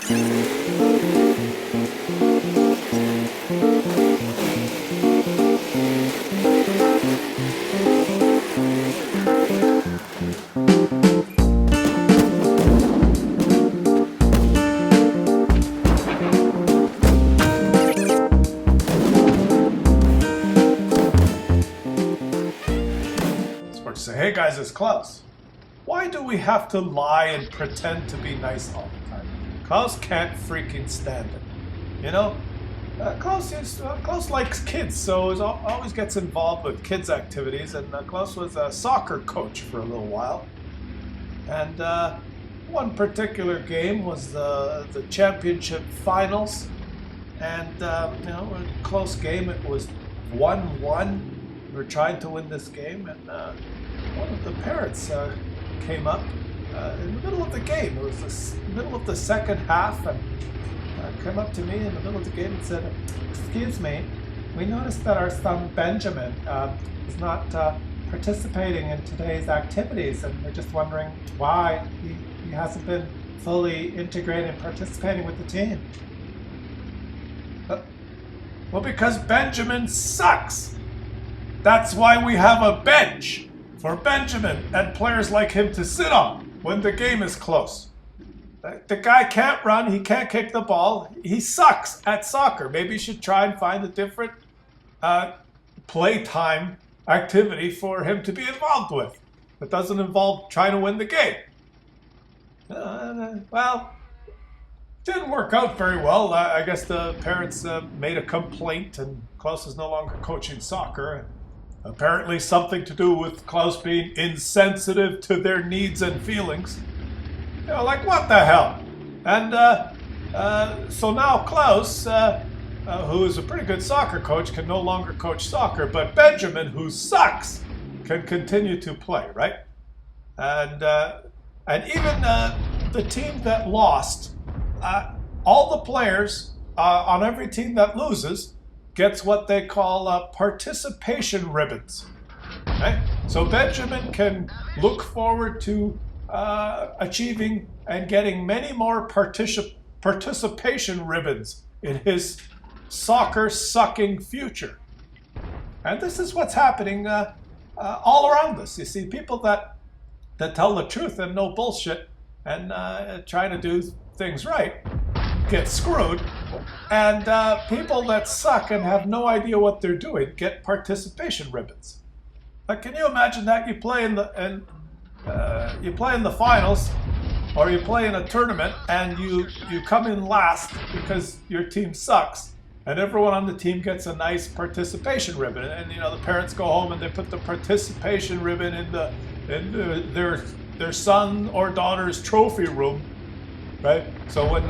Say, hey guys, it's Claus. Why do we have to lie and pretend to be nice all the time? Claus can't freaking stand it. You know, Claus likes kids, so he always gets involved with kids' activities. And Claus was a soccer coach for a little while. And one particular game was the championship finals. And, you know, a close game. It was 1-1. We were trying to win this game, and one of the parents came up in the middle of the game. It was the middle of the second half, and came up to me in the middle of the game and said, "Excuse me, we noticed that our son Benjamin is not participating in today's activities, and we're just wondering why he hasn't been fully integrated and participating with the team." Well, because Benjamin sucks. That's why we have a bench for Benjamin and players like him to sit on when the game is close. The guy can't run, he can't kick the ball, he sucks at soccer. Maybe you should try and find a different playtime activity for him to be involved with that doesn't involve trying to win the game. Well, didn't work out very well. I guess the parents made a complaint, and Claus is no longer coaching soccer. Apparently something to do with Claus being insensitive to their needs and feelings. You know, like what the hell? And so now Claus, who is a pretty good soccer coach, can no longer coach soccer, but Benjamin, who sucks, can continue to play, right? And even the team that lost, all the players on every team that loses gets what they call participation ribbons. Right? So Benjamin can look forward to achieving and getting many more participation ribbons in his soccer-sucking future. And this is what's happening all around us. You see, people that tell the truth and no bullshit and try to do things right get screwed, and people that suck and have no idea what they're doing get participation ribbons. Like, can you imagine that you play in the finals, or you play in a tournament, and you come in last because your team sucks, and everyone on the team gets a nice participation ribbon, and you know the parents go home and they put the participation ribbon in their son or daughter's trophy room, right? So when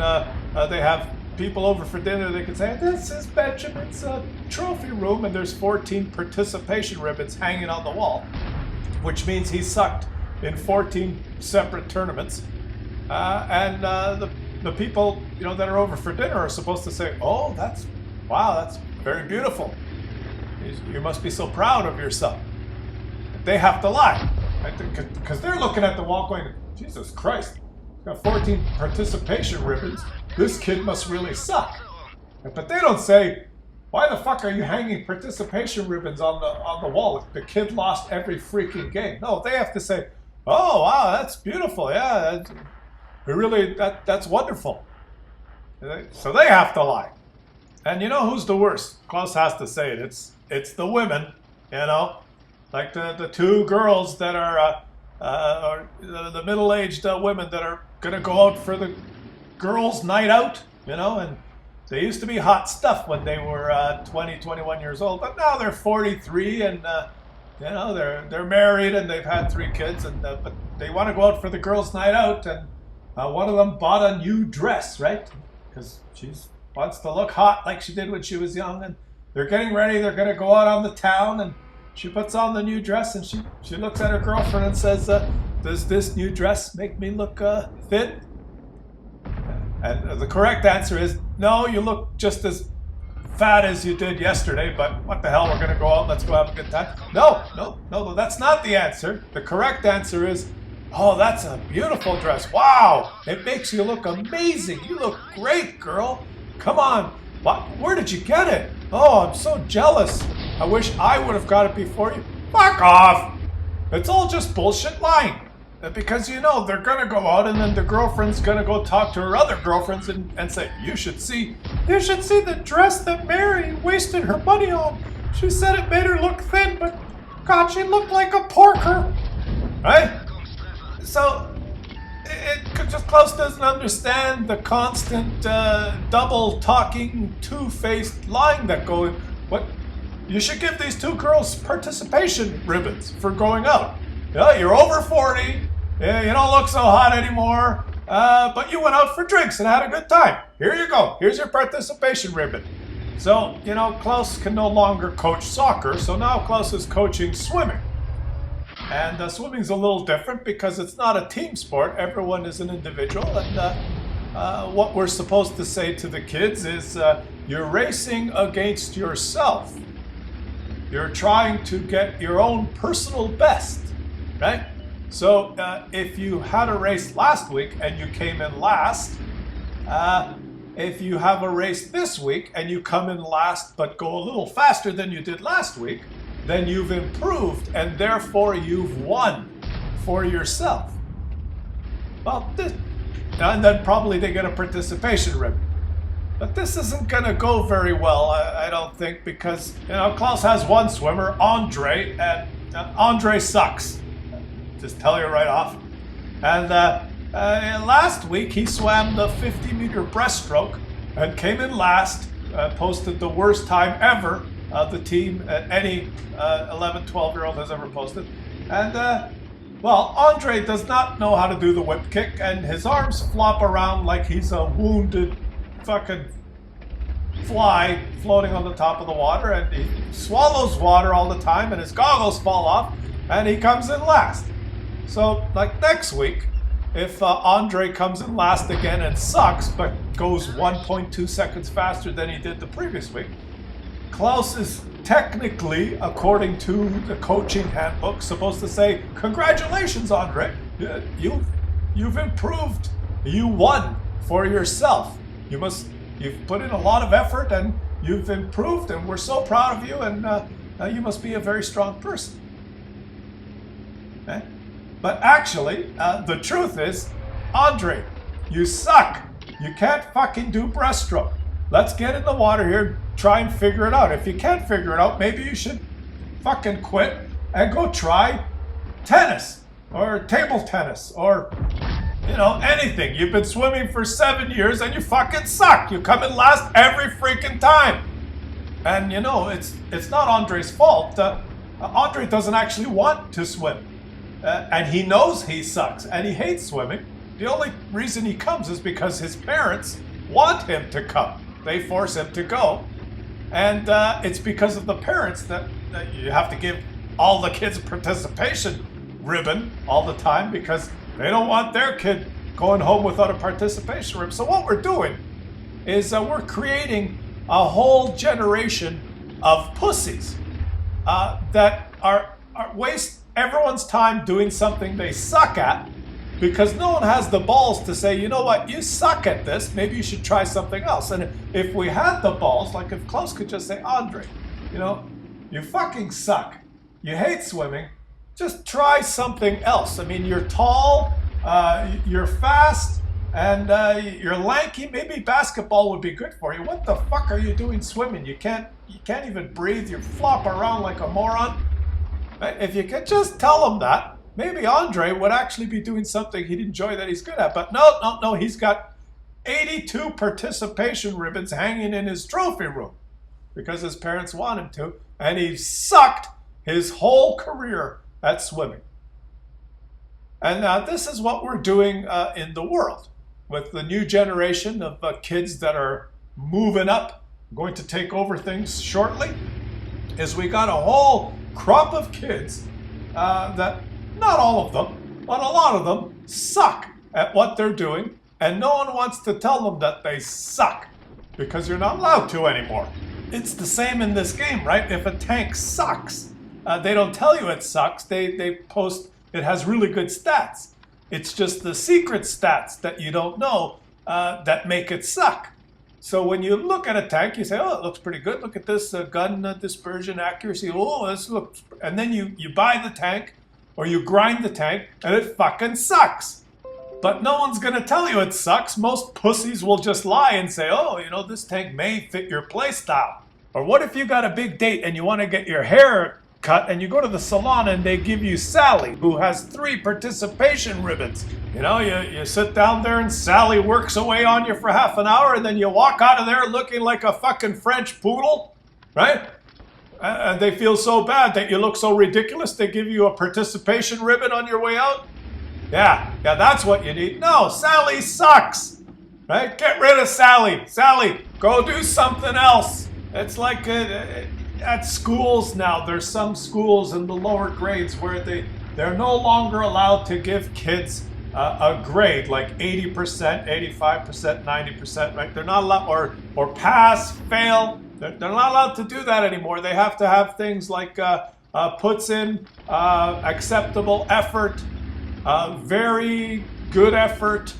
they have people over for dinner, they can say, "This is Benjamin's trophy room," and there's 14 participation ribbons hanging on the wall, which means he sucked in 14 separate tournaments. And the people, you know, that are over for dinner are supposed to say, "Oh, that's very beautiful. You must be so proud of yourself." They have to lie, right? Because they're looking at the wall going, "Jesus Christ, he's got 14 participation ribbons. This kid must really suck." But they don't say, "Why the fuck are you hanging participation ribbons on the wall? The kid lost every freaking game." No, they have to say, "Oh wow, that's beautiful. Yeah, that's wonderful." So they have to lie. And you know who's the worst? Claus has to say it. It's the women. You know, like the two girls that are the middle-aged women that are gonna go out for the girls' night out, you know, and they used to be hot stuff when they were 20, 21 years old, but now they're 43 and, you know, they're married and they've had 3 kids, and but they want to go out for the girls' night out, and one of them bought a new dress, right? Because she wants to look hot like she did when she was young, and they're getting ready, they're going to go out on the town, and she puts on the new dress, and she looks at her girlfriend and says, "Does this new dress make me look thin?" And the correct answer is, "No, you look just as fat as you did yesterday, but what the hell, we're going to go out, let's go have a good time." No, that's not the answer. The correct answer is, Oh, that's a beautiful dress. Wow, it makes you look amazing. You look great, girl. Come on. Where did you get it? Oh, I'm so jealous. I wish I would have got it before you. Fuck off. It's all just bullshit lying. Because, you know, they're going to go out and then the girlfriend's going to go talk to her other girlfriends and say, you should see the dress that Mary wasted her money on. She said it made her look thin, but God, she looked like a porker. Right? So, Klaus doesn't understand the constant double-talking, two-faced lying that go. What? You should give these two girls participation ribbons for going out. Yeah, you're over 40. Yeah, you don't look so hot anymore. But you went out for drinks and had a good time. Here you go. Here's your participation ribbon. So, you know, Klaus can no longer coach soccer, so now Klaus is coaching swimming. And swimming's a little different because it's not a team sport. Everyone is an individual. And what we're supposed to say to the kids is you're racing against yourself. You're trying to get your own personal best, right? So if you had a race last week and you came in last, if you have a race this week and you come in last but go a little faster than you did last week, then you've improved and therefore you've won for yourself. Well, and then probably they get a participation ribbon. But this isn't going to go very well, I don't think, because, you know, Klaus has one swimmer, Andre, and Andre sucks. Just tell you right off. And last week he swam the 50-meter breaststroke and came in last, posted the worst time ever the team any 11, 12-year-old has ever posted. And, well, Andre does not know how to do the whip kick, and his arms flop around like he's a wounded fucking fly floating on the top of the water, and he swallows water all the time, and his goggles fall off, and he comes in last. So, like next week, if Andre comes in last again and sucks, but goes 1.2 seconds faster than he did the previous week, Klaus is technically, according to the coaching handbook, supposed to say, congratulations, Andre, you've improved, you won for yourself. You've put in a lot of effort and you've improved, and we're so proud of you, and you must be a very strong person. Okay? But actually, the truth is, Andre, you suck. You can't fucking do breaststroke. Let's get in the water here, try and figure it out. If you can't figure it out, maybe you should fucking quit and go try tennis or table tennis or, you know, anything. You've been swimming for 7 years and you fucking suck. You come in last every freaking time. And, you know, it's not Andre's fault. Andre doesn't actually want to swim. And he knows he sucks and he hates swimming. The only reason he comes is because his parents want him to come. They force him to go. And it's because of the parents that you have to give all the kids a participation ribbon all the time, because they don't want their kid going home without a participation ribbon. So what we're doing is we're creating a whole generation of pussies that are waste everyone's time doing something they suck at, because no one has the balls to say, you know what, you suck at this, maybe you should try something else. And if we had the balls, like if Klaus could just say, Andre, you know, you fucking suck. You hate swimming. Just try something else. I mean, you're tall, you're fast, and you're lanky. Maybe basketball would be good for you. What the fuck are you doing swimming? You can't even breathe. You flop around like a moron. If you could just tell him that, maybe Andre would actually be doing something he'd enjoy that he's good at. But no, he's got 82 participation ribbons hanging in his trophy room because his parents want him to, and he sucked his whole career at swimming. And now this is what we're doing in the world with the new generation of kids that are moving up, going to take over things shortly, is we got a whole crop of kids that, not all of them, but a lot of them suck at what they're doing, and no one wants to tell them that they suck because you're not allowed to anymore. It's the same in this game, right? If a tank sucks, they don't tell you it sucks. They post it has really good stats. It's just the secret stats that you don't know that make it suck. So when you look at a tank, you say, oh, it looks pretty good. Look at this gun dispersion accuracy. Oh, this looks... And then you buy the tank or you grind the tank and it fucking sucks. But no one's going to tell you it sucks. Most pussies will just lie and say, oh, you know, this tank may fit your playstyle. Or what if you got a big date and you want to get your hair cut and you go to the salon and they give you Sally, who has 3 participation ribbons. You know, you sit down there and Sally works away on you for half an hour and then you walk out of there looking like a fucking French poodle, right? And they feel so bad that you look so ridiculous they give you a participation ribbon on your way out. Yeah, that's what you need. No, Sally sucks, right? Get rid of Sally. Sally, go do something else. It's like at schools now. There's some schools in the lower grades where they're no longer allowed to give kids a grade like 80%, 85%, 90%, right? They're not allowed, or pass, fail. They're not allowed to do that anymore. They have to have things like puts in, acceptable effort, very good effort.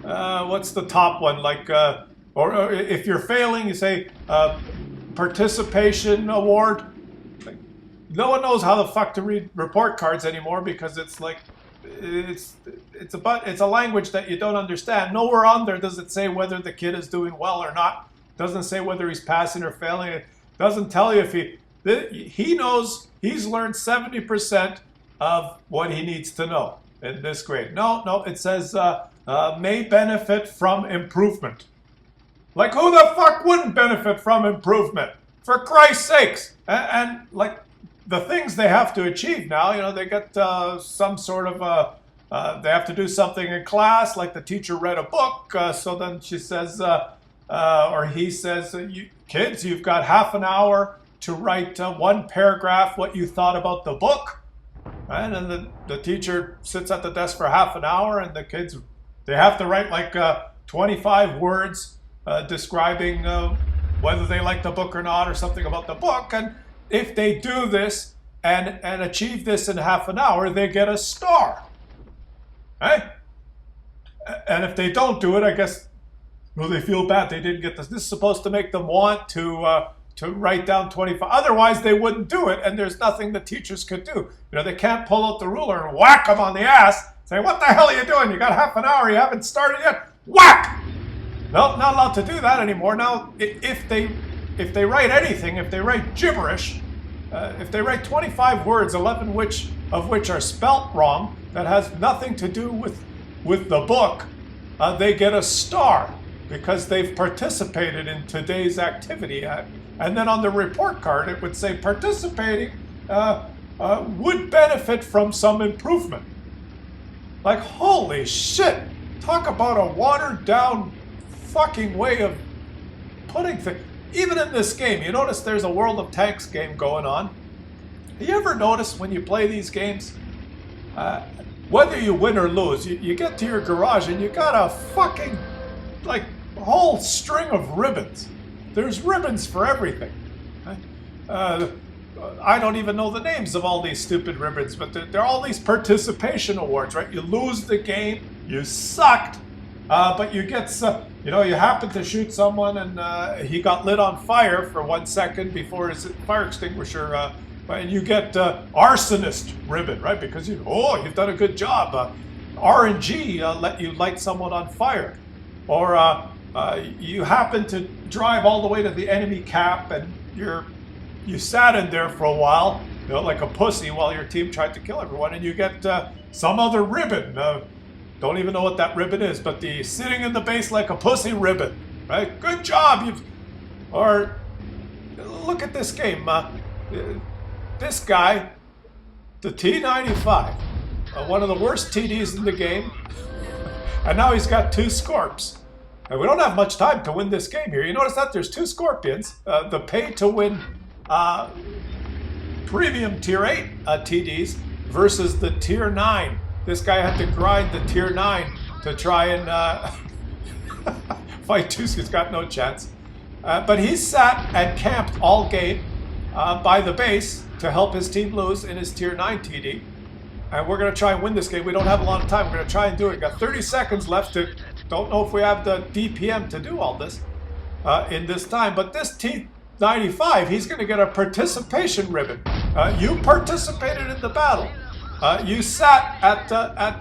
What's the top one? Like, or if you're failing, you say participation award. Like, no one knows how the fuck to read report cards anymore because it's like it's a language that you don't understand. Nowhere on there does it say whether the kid is doing well or not. Doesn't say whether he's passing or failing. It doesn't tell you if he knows he's learned 70% of what he needs to know in this grade. No, it says may benefit from improvement. Like, who the fuck wouldn't benefit from improvement? For Christ's sakes. And like the things they have to achieve now, you know, they get some sort of they have to do something in class, like the teacher read a book, so then she says, or he says, kids, you've got half an hour to write 1 paragraph what you thought about the book. Right? And the teacher sits at the desk for half an hour, and the kids, they have to write like 25 words describing whether they like the book or not, or something about the book. And if they do this and achieve this in half an hour, they get a star. Right? And if they don't do it, I guess, well, they feel bad they didn't get this. This is supposed to make them want to write down 25. Otherwise, they wouldn't do it, and there's nothing the teachers could do. You know, they can't pull out the ruler and whack them on the ass, say, what the hell are you doing? You got half an hour, you haven't started yet? Whack! No, not allowed to do that anymore. Now, if they write anything, if they write gibberish, if they write 25 words, 11 of which are spelt wrong, that has nothing to do with the book, they get a star because they've participated in today's activity. And then on the report card, it would say participating would benefit from some improvement. Like, holy shit! Talk about a watered down fucking way of putting things. Even in this game, you notice there's a World of Tanks game going on. You ever notice when you play these games, whether you win or lose, you get to your garage and you got a fucking, like, whole string of ribbons. There's ribbons for everything. I don't even know the names of all these stupid ribbons, but they're all these participation awards, right? You lose the game, you sucked, but you get, you know, you happen to shoot someone and he got lit on fire for 1 second before his fire extinguisher, and you get arsonist ribbon, right? Because you've done a good job. RNG let you light someone on fire, or you happen to drive all the way to the enemy cap and you sat in there for a while, you know, like a pussy while your team tried to kill everyone, and you get some other ribbon. Don't even know what that ribbon is, but the sitting in the base like a pussy ribbon, right? Good job. Or look at this game. This guy, the T95, one of the worst TDs in the game, and now he's got 2 Skorps. And we don't have much time to win this game here. You notice that there's 2 Skorpions, the pay-to-win premium Tier 8 TDs versus the Tier 9. This guy had to grind the Tier 9 to try and fight 2. He's got no chance. But he sat and camped all game by the base to help his team lose in his Tier 9 TD. And we're going to try and win this game. We don't have a lot of time. We're going to try and do it. We've got 30 seconds left. Don't know if we have the DPM to do all this in this time. But this T95, he's going to get a participation ribbon. You participated in the battle. You sat at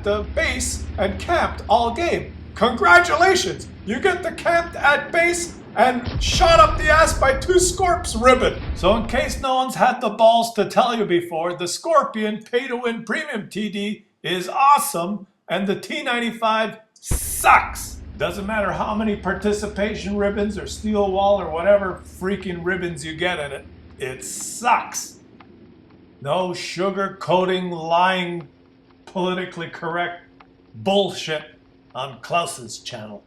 the base and camped all game. Congratulations! You get the camped at base and shot up the ass by 2 Skorps ribbon. So in case no one's had the balls to tell you before, the Skorpion pay-to-win premium TD is awesome and the T95 sucks. Doesn't matter how many participation ribbons or steel wall or whatever freaking ribbons you get in it, it sucks. No sugar-coating, lying, politically correct bullshit on Klaus's channel.